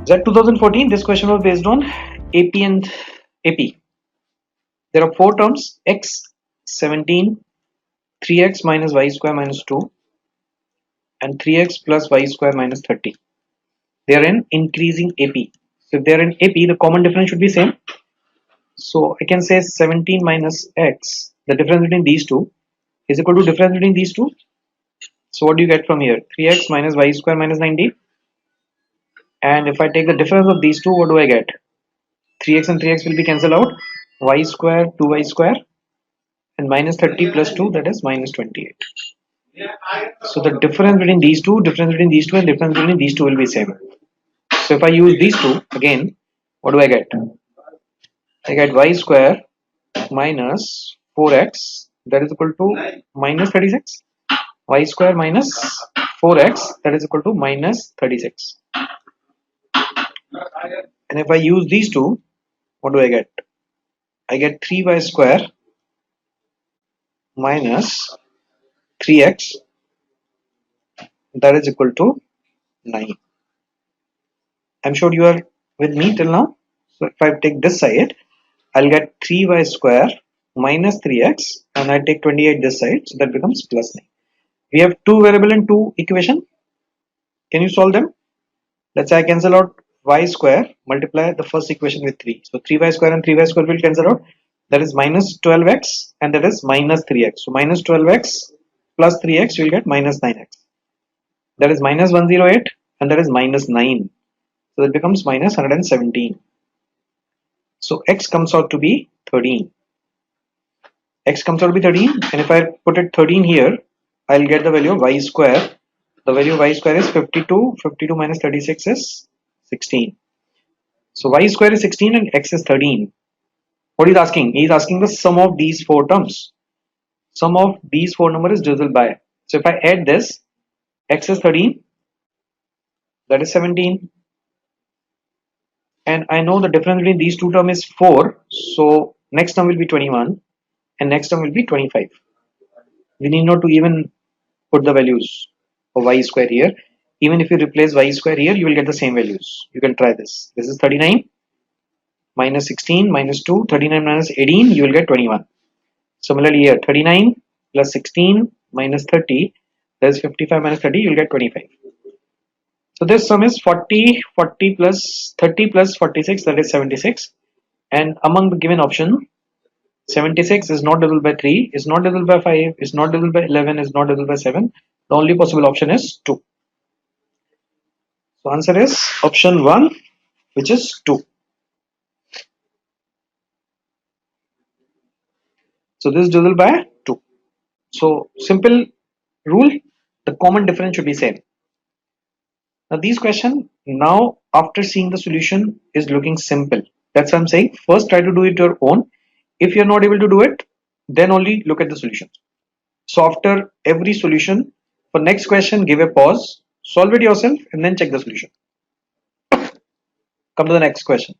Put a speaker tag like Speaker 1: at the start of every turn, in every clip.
Speaker 1: Z 2014, this question was based on AP and AP. There are four terms: x 17, 3x minus y square minus 2, and 3x plus y square minus 30. They are in increasing AP. So if they are in AP, the common difference should be same. So I can say 17 minus x, the difference between these two, is equal to difference between these two. So what do you get from here? 3x minus y square minus 90. And if I take the difference of these two, what do I get? 3x and 3x will be cancelled out. Y square, 2y square, and minus 30 plus 2, that is minus 28. So the difference between these two, difference between these two, and difference between these two will be same. So if I use these two again, what do I get? I get y square minus 4x, that is equal to minus 36. Y square minus 4x, that is equal to minus 36. And if I use these two, what do I get? I get 3y square minus 3x, that is equal to 9. I'm sure you are with me till now. So if I take this side, I'll get 3y square minus 3x, and I take 28 this side, so that becomes plus 9. We have two variable and two equation. Can you solve them? Let's say I cancel out y square, multiply the first equation with 3. So 3y square and 3y square will cancel out. That is minus 12x, and that is minus 3x. So minus 12x plus 3x, you will get minus 9x. That is minus 108, and that is minus 9. So that becomes minus 117. So x comes out to be 13. X comes out to be 13, and if I put it 13 here, I'll get the value of y square. The value of y square is 52. 52 minus 36 is 16. So y square is 16 and x is 13. What is asking? He is asking the sum of these four terms. Sum of these four numbers is divisible by. So if I add this, x is 13, that is 17. And I know the difference between these two terms is 4. So next term will be 21 and next term will be 25. We need not to even put the values of y square here. Even if you replace y square here, you will get the same values. You can try this. This is 39 minus 16 minus 2, 39 minus 18, you will get 21. Similarly here, 39 plus 16 minus 30, that is 55 minus 30, you will get 25. So this sum is 40, 40 plus 30 plus 46, that is 76. And among the given option, 76 is not divisible by 3, is not divisible by 5, is not divisible by 11, is not divisible by 7. The only possible option is 2. So answer is option 1, which is 2. So this is divisible by 2. So simple rule, the common difference should be same. Now these question, now after seeing the solution, is looking simple. That's what I'm saying. First try to do it your own. If you're not able to do it, then only look at the solution. So after every solution, for next question, give a pause, solve it yourself, and then check the solution. Come to the next question.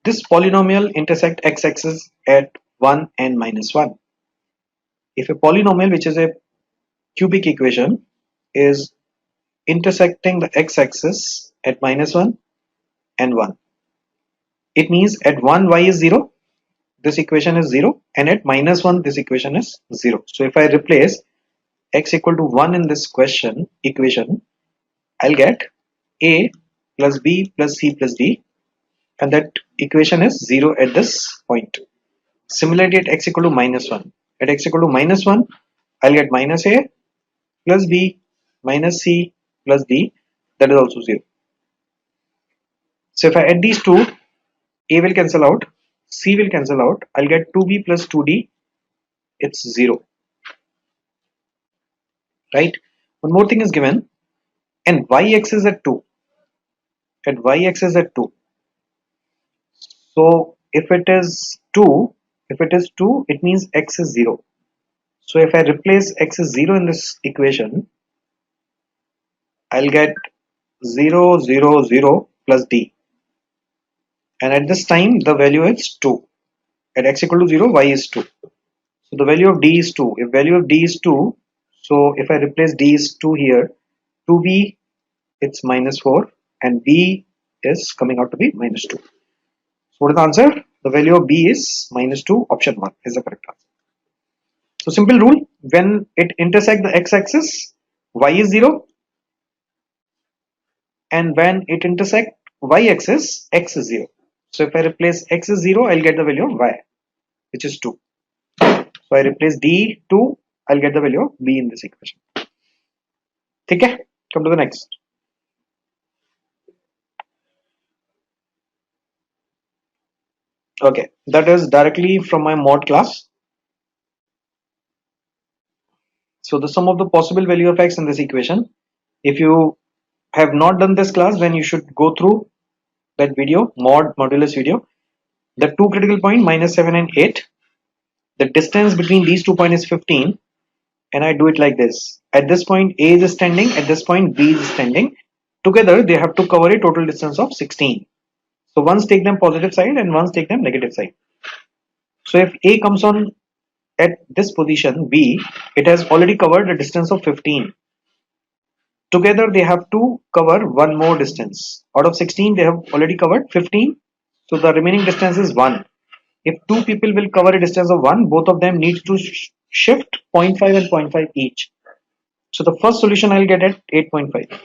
Speaker 1: This polynomial intersect x-axis at 1 and minus 1. If a polynomial, which is a cubic equation, is intersecting the x-axis at minus 1 and 1, it means at 1 y is 0, this equation is 0, and at minus 1 this equation is 0. So if I replace x equal to 1 in this equation, I'll get a plus b plus c plus d, and that equation is 0 at this point. Similarly at x equal to minus 1, at x equal to minus 1, I'll get minus a plus b minus c plus d, that is also 0. So if I add these two, a will cancel out, c will cancel out, I'll get 2b plus 2d, it's 0. Right? One more thing is given, and y-axis at 2. At y-axis at 2. So if it is 2, it means x is 0. So if I replace x is 0 in this equation, I'll get 0, 0, 0 plus d. And at this time, the value is 2. At x equal to 0, y is 2. So So the value of D is 2. If value of D is 2, so if I replace D is 2 here, 2B it's minus 4 and B is coming out to be minus 2. So what is the answer? The value of B is minus 2. Option 1 is the correct answer. So simple rule, when it intersects the x-axis, y is 0, and when it intersects y-axis, x is 0. So if I replace x is 0, I'll get the value of y, which is 2. So I replace D 2, I'll get the value of B in this equation. Okay, come to the next. Okay, that is directly from my mod class. So the sum of the possible value of x in this equation. If you have not done this class, then you should go through that video, modulus video. The two critical point minus 7 and 8. The distance between these 2 points is 15, and I do it like this. At this point A is standing, at this point B is standing. Together they have to cover a total distance of 16. So once take them positive side and once take them negative side. So if A comes on at this position B, it has already covered a distance of 15. Together they have to cover one more distance. Out of 16 they have already covered 15. So the remaining distance is 1. If two people will cover a distance of 1, both of them need to shift 0.5 and 0.5 each. So the first solution I'll get at 8.5.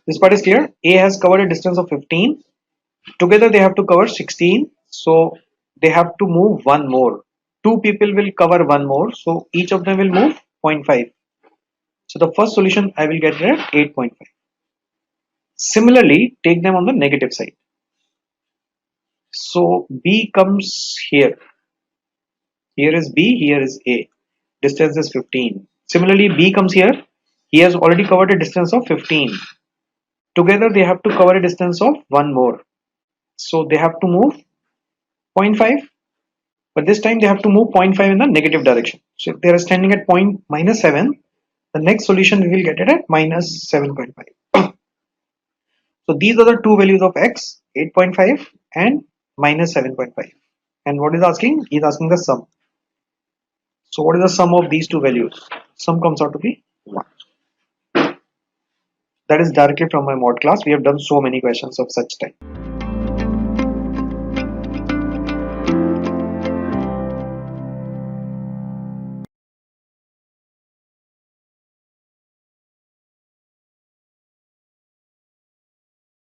Speaker 1: This part is clear. A has covered a distance of 15. Together they have to cover 16. So they have to move one more. Two people will cover one more. So each of them will move 0.5. So the first solution I will get at 8.5. Similarly, take them on the negative side. So B comes here. Here is B, here is A. Distance is 15. Similarly, B comes here. He has already covered a distance of 15. Together they have to cover a distance of one more. So they have to move 0.5. But this time they have to move 0.5 in the negative direction. So if they are standing at point minus 7, the next solution we will get it at minus 7.5. So these are the two values of x, 8.5 and minus 7.5. And what is asking? He is asking the sum. So what is the sum of these two values? Sum comes out to be 1. That is directly from my mod class. We have done so many questions of such type.